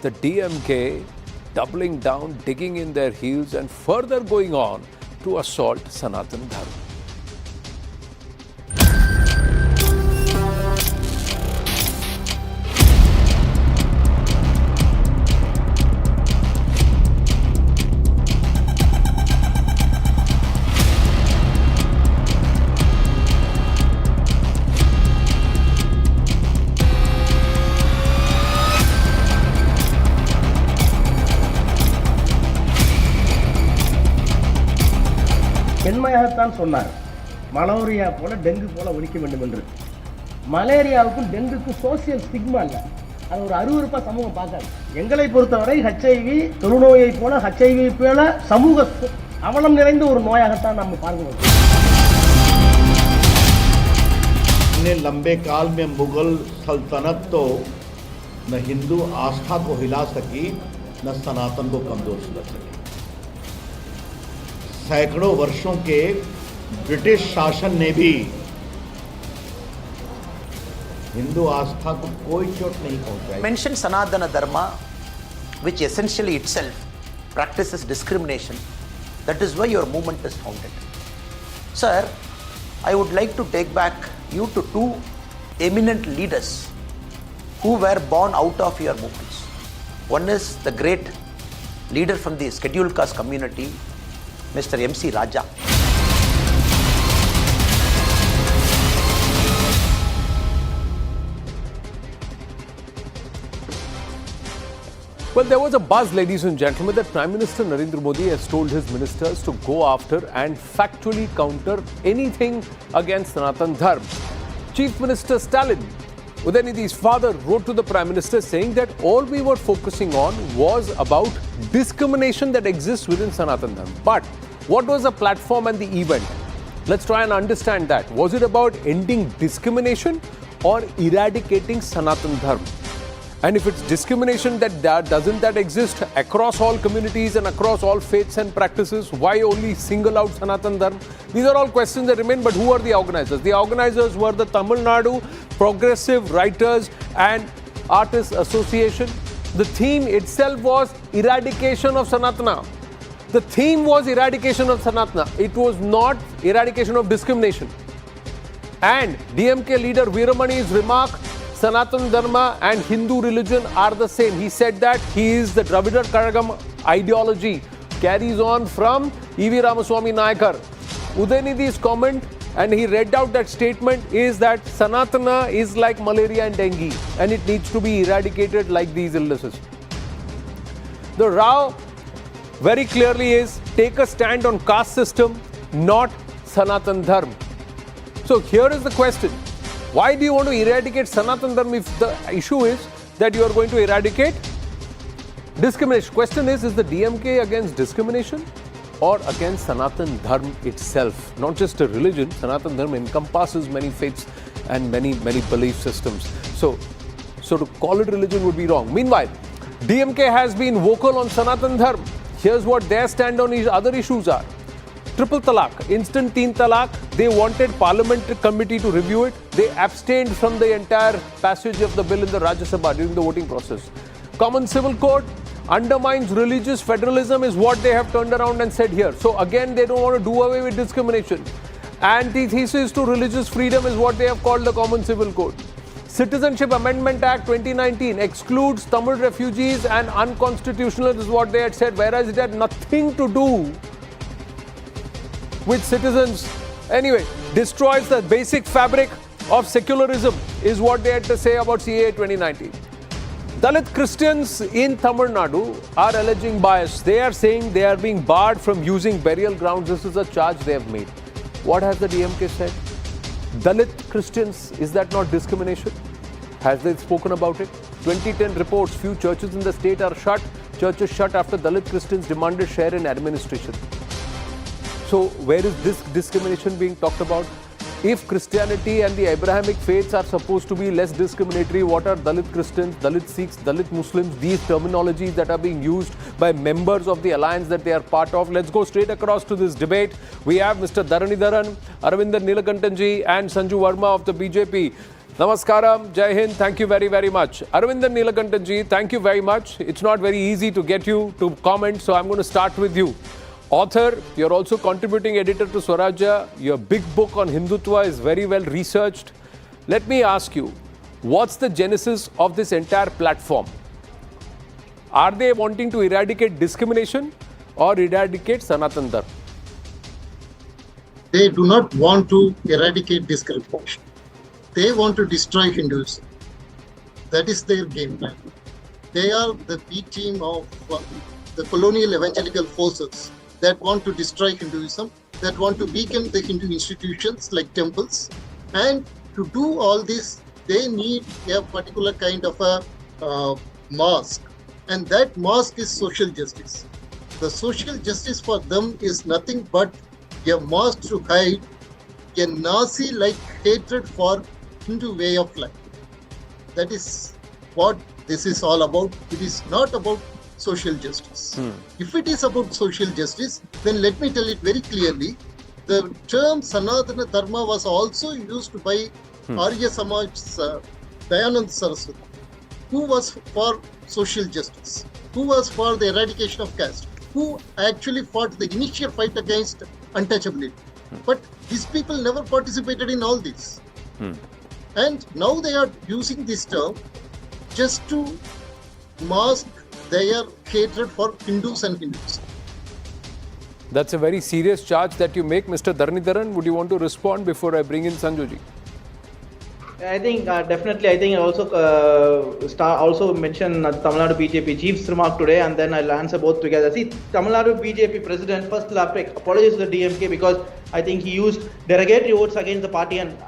the DMK doubling down, digging in their heels and further going on to assault Sanatan Dharma. பெண்மையாகத்தான் சொன்னார், malaria போல dengue போல ஒழிக்க வேண்டும் என்று. மலேரியாவுக்கும் டெங்குக்கும் சோசியல் ஸ்டிக்மா இல்லை, அது ஒரு அருவருப்பா சமூகம் பார்க்காது. எங்களை பொறுத்தவரை ஹெச்ஐவி தொழுநோயை போல ஹெச்ஐவி போல சமூக அவலம் நிறைந்த ஒரு நோயாகத்தான் நம்ம பார்க்கிறோம். इतने लंबे काल में मुगल सल्तनत तो न हिंदू आस्था को हिला सकी न सनातन को कमजोर कर सकी। सैकड़ों वर्षों के ब्रिटिश शासन ने भी हिंदू आस्था को कोई चोट नहीं पहुंचाई। Mention Sanatan Dharma, which essentially itself practices discrimination. That is why your movement is founded. Sir, I would like to take back you to two eminent leaders who were born out of your movements. One is the great leader from the scheduled caste community, Mr. MC Raja. Well, there was a buzz, ladies and gentlemen, that Prime Minister Narendra Modi has told his ministers to go after and factually counter anything against Sanatan Dharma. Chief Minister Stalin, Udhayanidhi's father, wrote to the Prime Minister saying that all we were focusing on was about discrimination that exists within Sanatan Dharma. But what was the platform and the event? Let's try and understand that. Was it about ending discrimination or eradicating Sanatan Dharma? And if it's discrimination doesn't that exist across all communities and across all faiths and practices, why only single out Sanatan Dharma? These are all questions that remain, but who are the organizers? The organizers were the Tamil Nadu Progressive Writers and Artists Association. The theme itself was eradication of Sanatana. The theme was eradication of Sanatana. It was not eradication of discrimination. And DMK leader Veeramani's remark, Sanatan Dharma and Hindu religion are the same. He said that the Dravidar Karagam ideology carries on from E.V. Ramaswamy Nayakar. Udhayanidhi's comment, and he read out that statement, is that Sanatana is like malaria and dengue and it needs to be eradicated like these illnesses. The row very clearly is take a stand on caste system, not Sanatan Dharma. So here is the question. Why do you want to eradicate Sanatan Dharma if the issue is that you are going to eradicate discrimination? Question is the DMK against discrimination or against Sanatan Dharma itself? Not just a religion, Sanatan Dharma encompasses many faiths and many belief systems. So to call it religion would be wrong. Meanwhile, DMK has been vocal on Sanatan Dharma. Here's what their stand on other issues are. Triple talaq, instant teen talaq, they wanted parliamentary committee to review it. They abstained from the entire passage of the bill in the Rajya Sabha during the voting process. Common Civil Code undermines religious federalism is what they have turned around and said here. So again, they don't want to do away with discrimination. Antithesis to religious freedom is what they have called the Common Civil Code. Citizenship Amendment Act 2019 excludes Tamil refugees and unconstitutional is what they had said, whereas it had nothing to do with citizens. Anyway, destroys the basic fabric of secularism is what they had to say about CAA 2019. Dalit Christians in Tamil Nadu are alleging bias. They are saying they are being barred from using burial grounds. This is a charge they have made. What has the DMK said? Dalit Christians, is that not discrimination? Has they spoken about it? 2010 reports, few churches in the state are shut. Churches shut after Dalit Christians demanded share in administration. So where is this discrimination being talked about? If Christianity and the Abrahamic faiths are supposed to be less discriminatory, what are Dalit Christians, Dalit Sikhs, Dalit Muslims, these terminologies that are being used by members of the alliance that they are part of? Let's go straight across to this debate. We have Mr. Dharanidharan, Aravindan Nilakantanji and Sanju Verma of the BJP. Namaskaram, Jai Hind, thank you very, very much. Aravindan Neelakantanji, thank you very much. It's not very easy to get you to comment, so I'm going to start with you. Author, you're also contributing editor to Swarajya. Your big book on Hindutva is very well researched. Let me ask you, what's the genesis of this entire platform? Are they wanting to eradicate discrimination or eradicate Sanatan Dharma? They do not want to eradicate discrimination. They want to destroy Hinduism. That is their game plan. They are the B team of the colonial evangelical forces that want to destroy Hinduism, that want to weaken the Hindu institutions like temples. And to do all this, they need a particular kind of a mask. And that mask is social justice. The social justice for them is nothing but a mask to hide a Nazi-like hatred for Hindu way of life. That is what this is all about. It is not about social justice. If it is about social justice, then let me tell it very clearly. The term Sanatana Dharma was also used by Arya Samaj's Dayanand Saraswati, who was for social justice, who was for the eradication of caste, who actually fought the initial fight against untouchability. But these people never participated in all this. And now they are using this term just to mask their hatred for Hindus and Hindus. That's a very serious charge that you make, Mr. Dharnidharan. Would you want to respond before I bring in Sanjuji? I think definitely. I think I also mention Tamil Nadu BJP chief's remark today, and then I'll answer both together. See, Tamil Nadu BJP president first will have to apologize to the DMK because I think he used derogatory votes against the party and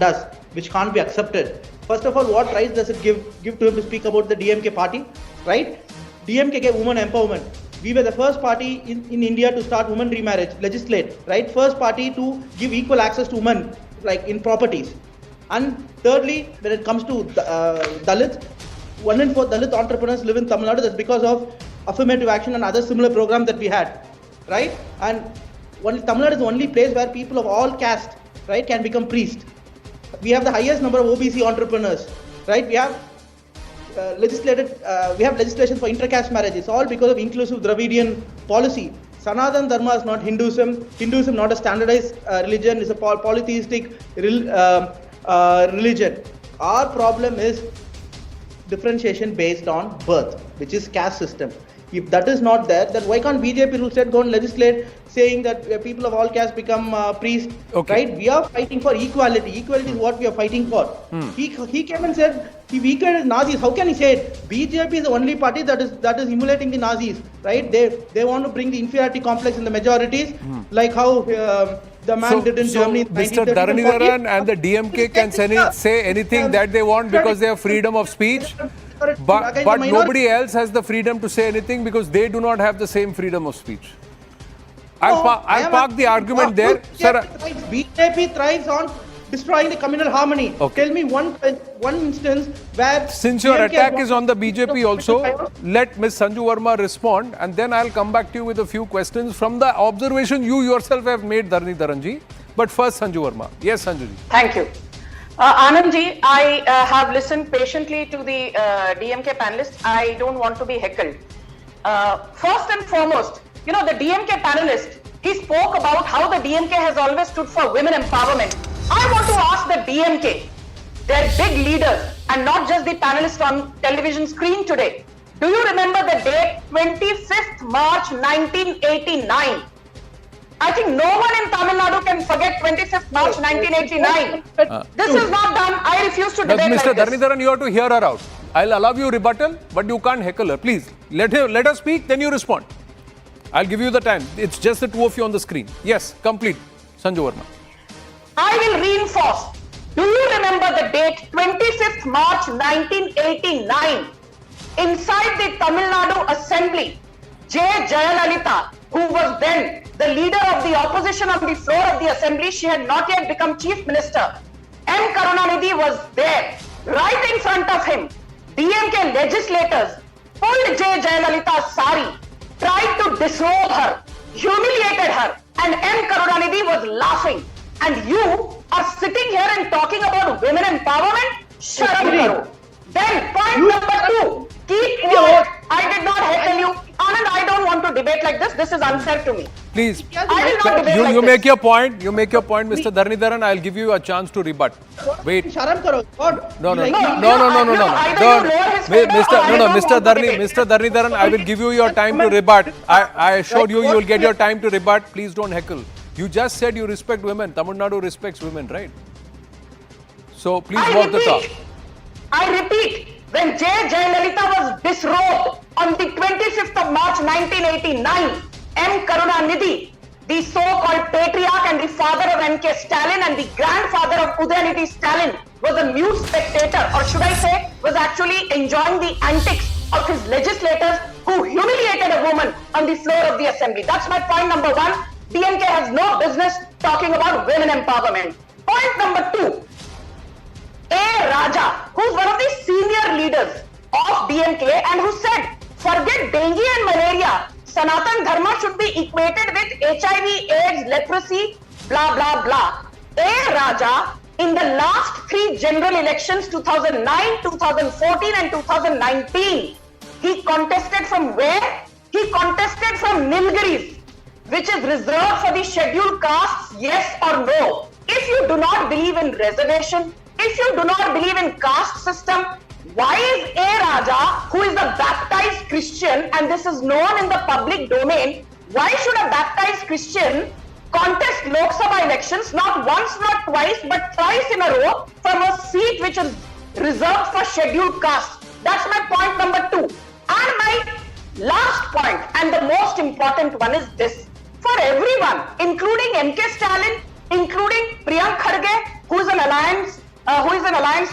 us, which can't be accepted. First of all, what rights does it give to him to speak about the DMK party? Right? DMK gave women empowerment. We were the first party in India to start women remarriage, legislate. Right? First party to give equal access to women, like in properties. And thirdly, when it comes to Dalits, 1 in 4 Dalit entrepreneurs live in Tamil Nadu. That's because of affirmative action and other similar programs that we had, right? And Tamil Nadu is the only place where people of all caste, right, can become priest. We have the highest number of OBC entrepreneurs, right? We have legislation for intercaste marriage. It's all because of inclusive Dravidian policy. Sanatan Dharma is not Hinduism. Hinduism not a standardized religion. It's a polytheistic religion. Our problem is differentiation based on birth, which is caste system. If that is not there, then why can't BJP rule set go and legislate saying that people of all castes become priests? Okay. Right? We are fighting for equality. Equality is what we are fighting for. He came and said he weakened Nazis. How can he say it? BJP is the only party that is emulating the Nazis. Right? They want to bring the inferiority complex in the majorities, like how the man did in Germany. Mr. Dharnidharan and the DMK can say anything that they want because they have freedom of speech. But nobody else has the freedom to say anything because they do not have the same freedom of speech. I'll park the argument there. BJP thrives on destroying the communal harmony. Okay. Tell me one instance where... Since your attack is on the BJP also, let Ms. Sanju Verma respond and then I'll come back to you with a few questions from the observation you yourself have made, Dharnidharanji. But first, Sanju Verma. Yes, Sanjuji. Thank you. Anandji, I have listened patiently to the DMK panelists. I don't want to be heckled. First and foremost, the DMK panelist, he spoke about how the DMK has always stood for women empowerment. I want to ask the DMK, their big leaders, and not just the panelists on television screen today. Do you remember the date 25th March 1989? I think no one in Tamil Nadu can forget 25th March 1989. This is not done. I refuse to debate Mr. like this. Dharnidharan, you have to hear her out. I'll allow you rebuttal, but you can't heckle her. Please, let her speak, then you respond. I'll give you the time. It's just the two of you on the screen. Yes, complete. Sanju Verma. I will reinforce. Do you remember the date 25th March 1989? Inside the Tamil Nadu Assembly, J. Jayalalita, who was then the leader of the opposition on the floor of the assembly, she had not yet become chief minister. M. Karunanidhi was there, right in front of him. DMK legislators pulled J. Jayalalita's sari, tried to disrobe her, humiliated her, and M. Karunanidhi was laughing. And you are sitting here and talking about women empowerment, sharam karo. Then point number 2, keep quiet. I did not heckle you. Anand, I don't want to debate like this. This is unfair to me. Please, I will not debate like you this. make your point. You make your point, Mr. Dharnidharan. I'll give you a chance to rebut. Wait. Sharam karo. God. No. either you lower his finger or I don't want to debate. Mr. Dharnidharan, I will give you your time to rebut. I assured you will get your time to rebut. Please don't heckle. You just said you respect women. Tamil Nadu respects women, right? So please walk the talk. I repeat, when J. Jayalalitha was disrobed on the 25th of March 1989, M. Karunanidhi, the so-called patriarch and the father of M.K. Stalin and the grandfather of Udhayanidhi Stalin, was a mute spectator, or should I say, was actually enjoying the antics of his legislators who humiliated a woman on the floor of the assembly. That's my point number 1. DMK has no business talking about women empowerment. Point number 2. A. Raja, who's one of the senior leaders of DMK and who said, forget dengue and malaria, Sanatan Dharma should be equated with HIV, AIDS, leprosy, blah, blah, blah. A. Raja, in the last 3 general elections, 2009, 2014 and 2019, he contested from where? He contested from Nilgiris, which is reserved for the scheduled castes, yes or no. If you do not believe in reservation, if you do not believe in caste system, why is A. Raja, who is a baptized Christian, and this is known in the public domain, why should a baptized Christian contest Lok Sabha elections not once, not twice, but thrice in a row from a seat which is reserved for scheduled castes? That's my point number 2. And my last point, and the most important one, is this. For everyone, including M.K. Stalin, including Priyank Kharge, who is in alliance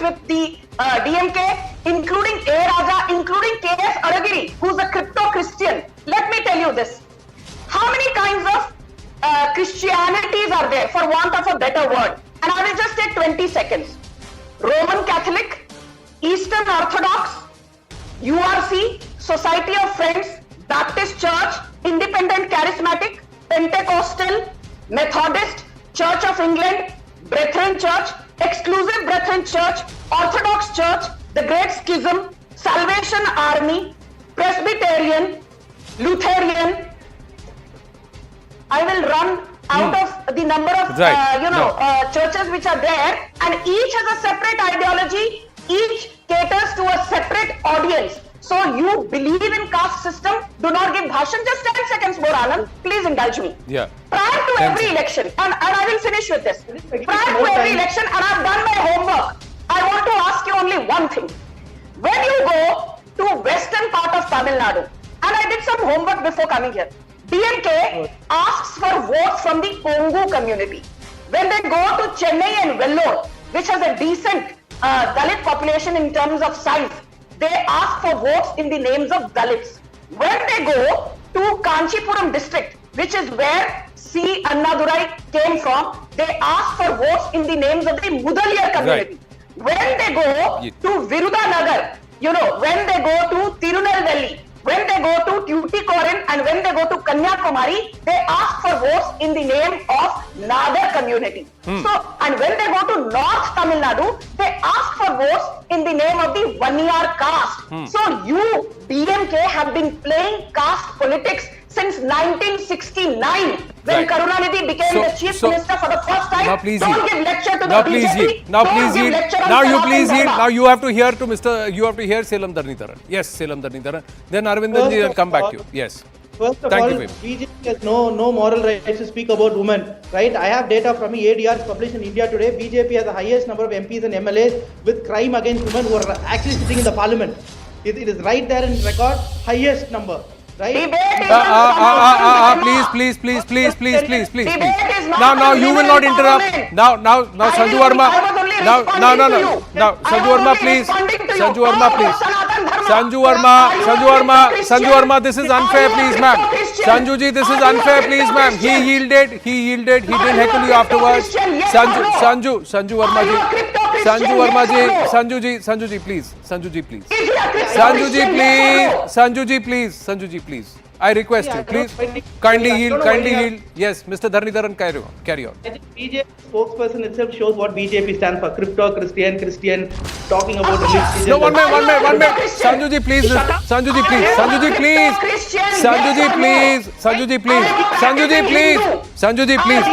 with the DMK, including A. Raja, including K.S. Aragiri, who is a crypto-Christian. Let me tell you this. How many kinds of Christianities are there, for want of a better word? And I will just take 20 seconds. Roman Catholic, Eastern Orthodox, URC, Society of Friends, Baptist Church, Independent Charismatic, Pentecostal, Methodist, Church of England, Brethren Church, Exclusive Brethren Church, Orthodox Church, the Great Schism, Salvation Army, Presbyterian, Lutheran. I will run out of the number of churches which are there, and each has a separate ideology, each caters to a separate audience. So you believe in caste system, do not give bhashan. Just 10 seconds more, Anand. Please indulge me. Yeah. Prior to every election, and I will finish with this. Prior to every election, and I've done my homework, I want to ask you only one thing. When you go to western part of Tamil Nadu, and I did some homework before coming here, DMK asks for votes from the Kongu community. When they go to Chennai and Vellore, which has a decent Dalit population in terms of size, they ask for votes in the names of Dalits. When they go to Kanchipuram district, which is where C. Annadurai came from, they ask for votes in the names of the Mudaliar community. Right. When they go to Virudanagar, when they go to Tirunelveli, when they go to Tuticorin, and when they go to Kanyakumari, they ask for votes in the name of Nagar community. So, and when they go to North Tamil Nadu, they ask for votes in the name of the Vaniyar caste. So you, DMK, have been playing caste politics since 1969, when Karunanidhi became the chief minister for the first time. Now please don't give lecture to the BJP. Now please yield. Now you please yield. Now you have to hear to Mr. You have to hear Selam Dharnidharan. Yes, Selam Dharnidharan. Then Arvindanji will come back to you. Yes. First of all, BJP has no moral rights to speak about women, right? I have data from ADR published in India today. BJP has the highest number of MPs and MLAs with crime against women who are actually sitting in the parliament. It is right there in record, highest number. Right? Please. Now you will not interrupt. Now, Sanju Verma. Now, Sanju Verma, please. Sanju Verma, this is unfair, please, ma'am. Sanjuji, this is unfair, please, ma'am. He yielded. He didn't heckle you afterwards. Sanju Verma ji. Sanju Christian, Verma ji, yes or no? Sanju ji, please. Sanju ji, please. Is he a Christian? Sanju ji, Yes or please. no? Sanju ji, please. Sanju ji, please. I request Yeah, you, I don't please. know why- Kindly I don't yield, know why kindly you are- yield. Yes, Mr. Dharnidharan, carry on. I think BJP spokesperson itself shows what BJP stands for: crypto, Christian, talking about religion. No, one minute. Sanju ji, please. Sanju ji, please. Sanju ji, please. Sanju ji, please. Sanju ji, please. Sanju ji, please. Sanju ji, please.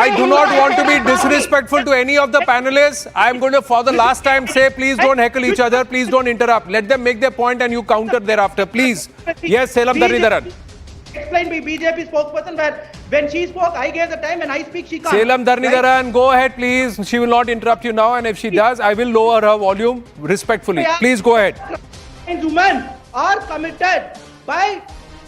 I do not want to be disrespectful to any of the panelists. I am going to, for the last time, say please don't heckle each other. Please don't interrupt. Let them make their point and you counter thereafter. Please. Yes, Selam Dharnidharan. Explained by BJP spokesperson where when she spoke, I gave the time, and I speak, she can't. Selam Dharnidharan, go ahead, please. She will not interrupt you now, and if she does, I will lower her volume respectfully. Please go ahead. And women are committed by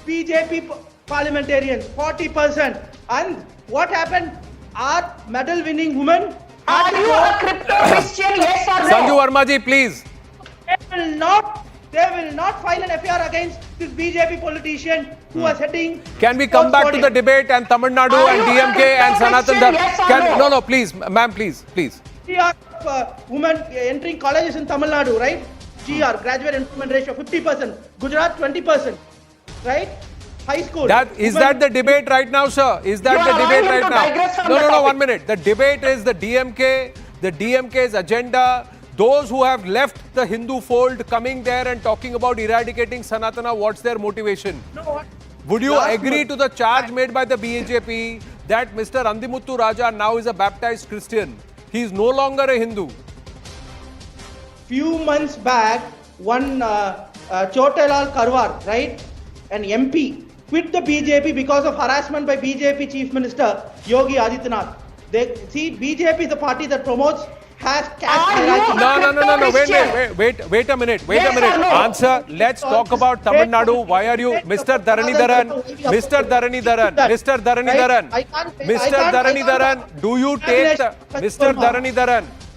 BJP parliamentarians, 40%. And what happened? Our medal-winning women Are you a crypto Christian? Yes or no? Sanju Verma ji, please. They will not file an FIR against this BJP politician who was heading. Can we come back to the debate and Tamil Nadu Are and you a DMK and crypto Sanatan Christian? Dharma? Yes or no? No, please, ma'am, please. GR women entering colleges in Tamil Nadu, right? GR, graduate enrollment ratio 50%. Gujarat 20%, right? High school. Is that the debate right now, sir? Is that You the are debate allowing him right to now? digress from the No, topic. 1 minute. The debate is the DMK's agenda. Those who have left the Hindu fold coming there and talking about eradicating Sanatana, what's their motivation? No, what? Would you Last agree month- to the charge made by the BJP that Mr. Andimuttu Raja now is a baptized Christian? He is no longer a Hindu. Few months back, one Chotelal Karwar, right, an MP, quit the BJP because of harassment by BJP Chief Minister Yogi Adityanath. BJP is the party that promotes caste hierarchy. No. Wait a minute. Yes or no? Answer. Let's talk about Tamil Nadu. Why are you, Mr. Dharanidharan?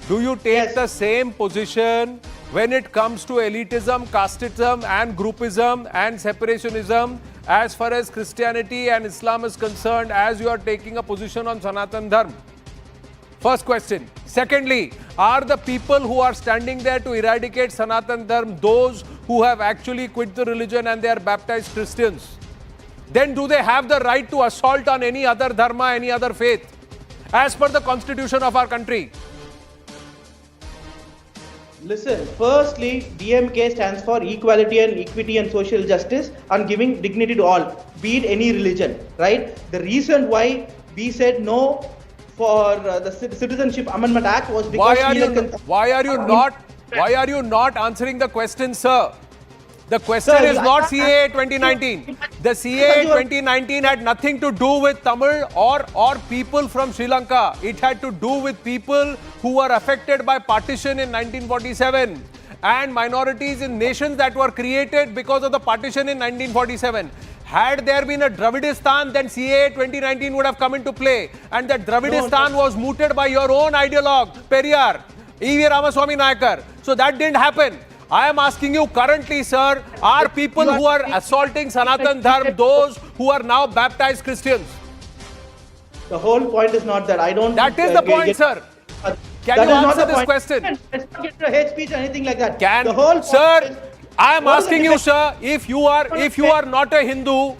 Do you take the same position when it comes to elitism, casteism and groupism and separationism as far as Christianity and Islam is concerned as you are taking a position on Sanatan Dharma? First question. Secondly, are the people who are standing there to eradicate Sanatan Dharma those who have actually quit the religion and they are baptized Christians? Then do they have the right to assault on any other dharma, any other faith, as per the constitution of our country? Listen, firstly, DMK stands for equality and equity and social justice and giving dignity to all, be it any religion, right? The reason why we said no for the Citizenship Amendment Act was because Why are you not answering the question, sir? The question Sir, is not CAA 2019. The CAA 2019 had nothing to do with Tamil or people from Sri Lanka. It had to do with people who were affected by partition in 1947 and minorities in nations that were created because of the partition in 1947. Had there been a Dravidistan, then CAA 2019 would have come into play. And that Dravidistan was mooted by your own ideologue, Periyar, E.V. Ramaswamy Nayakar. So that didn't happen. I am asking you currently, sir, are people who are assaulting Sanatan Dharma those who are now baptized Christians? The whole point is not that. I don't. That is the point, sir. Can you answer this question? Let's not get to hate speech or anything like that. Sir, I am asking you, sir, if you are not a Hindu,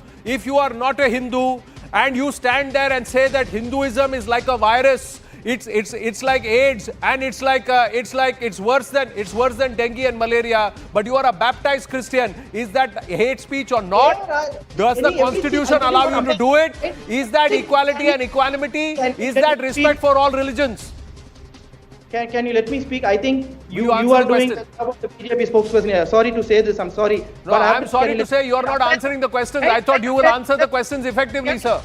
and you stand there and say that Hinduism is like a virus, it's like AIDS, and it's worse than dengue and malaria, but you are a baptized Christian, is that hate speech or not? Does the constitution allow you to do it? Is that equality and equanimity? Is that respect for all religions? Can you let me speak? I think you answer are the doing question. the job of the BJP spokesperson here. Sorry to say this, I'm sorry. No, I'm sorry to say you are not answering the questions. I thought you will answer the questions effectively, sir.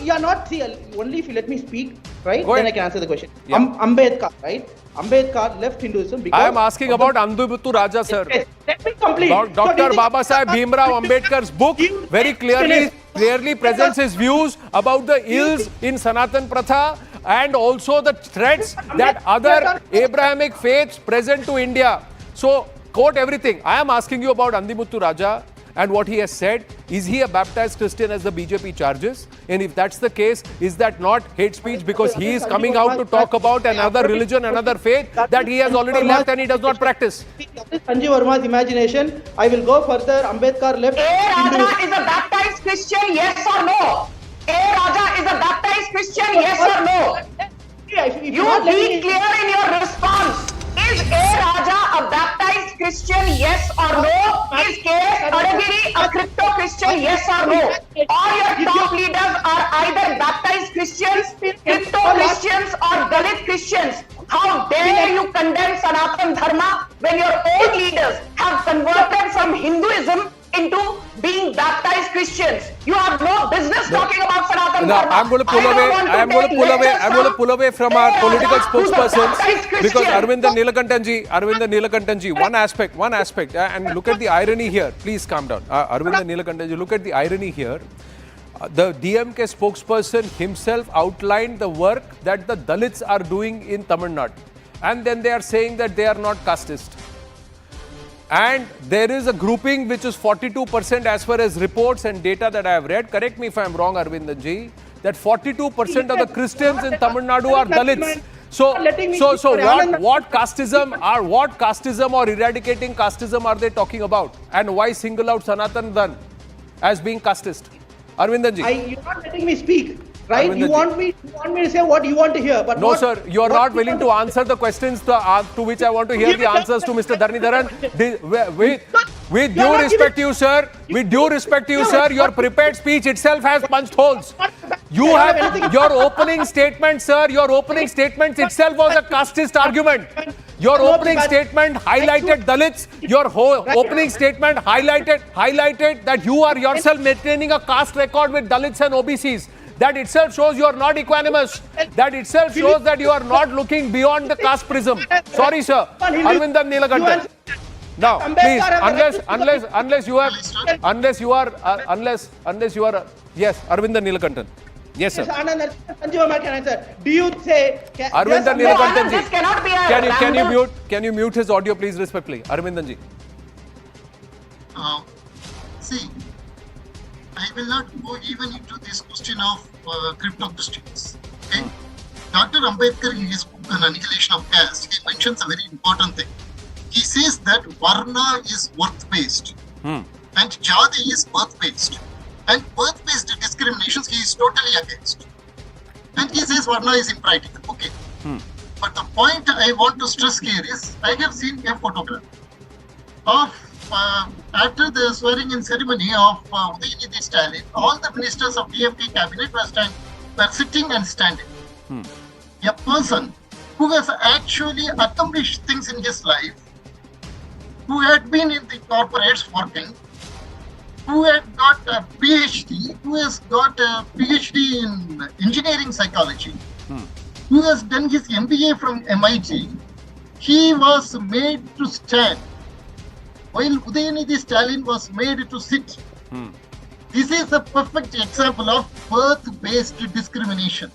You are not, see, only if you let me speak, right? Go Then ahead. I can answer the question. Yeah. Ambedkar, right? Ambedkar left Hinduism because... I am asking about Andimuttu Raja, sir. Yes, let me complete. Dr. Babasaheb Bhimrao Ambedkar's book very clearly presents his views about the ills in Sanatan Pratha and also the threats that other Abrahamic faiths present to India. So, quote everything. I am asking you about Andimuttu Raja and what he has said? Is he a baptized Christian as the BJP charges? And if that's the case, is that not hate speech because he is coming out to talk about another religion, another faith that he has already left and he does not practice? Sanjeev Verma's imagination. I will go further. Ambedkar left. A. Raja is a baptized Christian, yes or no? A. Raja is a baptized Christian, yes or no? You be clear in your response. Is A. Raja a baptized Christian, yes or no? Is K. Kadagiri a crypto Christian, yes or no? All your top leaders are either baptized Christians, crypto Christians or Dalit Christians. How dare you condemn Sanatan Dharma when your own leaders have converted from Hinduism into being baptized Christians? You have no business talking about Sanatan Dharma. I'm going to pull away. I'm going to pull away from our political spokespersons because Arvinda Neelakantanji, one aspect, and look at the irony here. Please calm down. Arvinda Neelakantanji, look at the irony here. The DMK spokesperson himself outlined the work that the Dalits are doing in Tamil Nadu, and then they are saying that they are not casteist. And there is a grouping which is 42% as far as reports and data that I have read. Correct me if I am wrong, Arvindanji, that 42% of the Christians in Tamil Nadu are Dalits. So what casteism or eradicating casteism are they talking about? And why single out Sanatan Dharma as being casteist? Arvindanji. You're not letting me speak. Right? You want me to say what you want to hear, but no, sir. You are not willing to answer the questions to which I want to hear the answers to, Mr. Dharnidharan. With due respect to you, sir. With due respect to you, sir. Your prepared speech itself has punched holes. You have your opening statement, sir. Your opening statement itself was a casteist argument. Your opening statement highlighted Dalits. Your opening statement highlighted that you are yourself maintaining a caste record with Dalits and OBCs. That itself shows you are not equanimous. That itself shows that you are not looking beyond the caste prism. Sorry, sir. Arvindan Neelakantan. Now, please, unless you are, yes, Arvindan Neelakantan. Yes, sir. Sanjeev can answer. Do you say? Arvindan Neelakantan, can you mute his audio, please, respectfully? Arvindan ji. See, I will not go even into this question of crypto Christians. Okay? Dr. Ambedkar, in his book on Annihilation of Caste, he mentions a very important thing. He says that Varna is worth-based and Jati is birth-based. And birth-based discriminations he is totally against. And he says Varna is impractical. Okay. But the point I want to stress here is, I have seen a photograph of after the swearing-in ceremony of Udhayanidhi Stalin, all the ministers of DMK cabinet were sitting and standing. A person who has actually accomplished things in his life, who had been in the corporates working, who had got a PhD, who has got a PhD in engineering psychology, who has done his MBA from MIT, he was made to stand, while Udhayanidhi Stalin was made to sit. This is a perfect example of birth-based discrimination.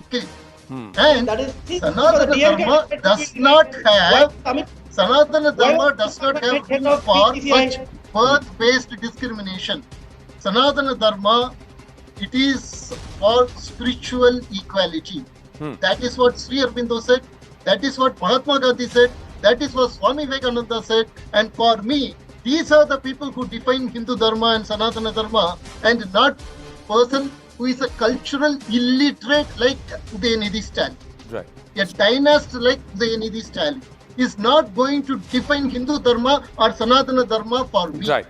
Okay. And Sanatana Dharma does not have room for such birth-based discrimination. Sanatana Dharma, it is for spiritual equality. That is what Sri Aurobindo said. That is what Mahatma Gandhi said. That is what Swami Vivekananda said. And for me, these are the people who define Hindu Dharma and Sanatana Dharma, and not person who is a cultural illiterate like Udhayanidhi Stalin. Right. A dynast like Udhayanidhi Stalin is not going to define Hindu Dharma or Sanatana Dharma for me. Right.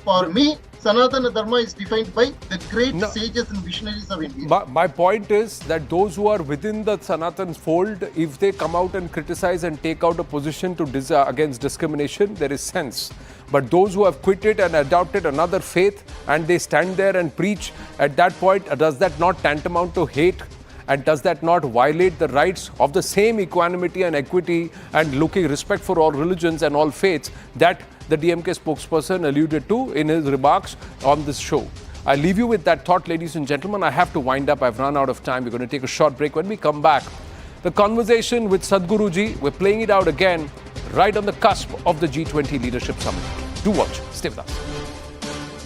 For me, Sanatana Dharma is defined by the great sages and visionaries of India. My point is that those who are within the Sanatan fold, if they come out and criticize and take out a position to against discrimination, there is sense. But those who have quit it and adopted another faith and they stand there and preach, at that point, does that not tantamount to hate? And does that not violate the rights of the same equanimity and equity and looking respect for all religions and all faiths that the DMK spokesperson alluded to in his remarks on this show? I leave you with that thought, ladies and gentlemen. I have to wind up. I've run out of time. We're going to take a short break. When we come back, the conversation with Sadhguruji, we're playing it out again right on the cusp of the G20 Leadership Summit. Do watch. Stay with us.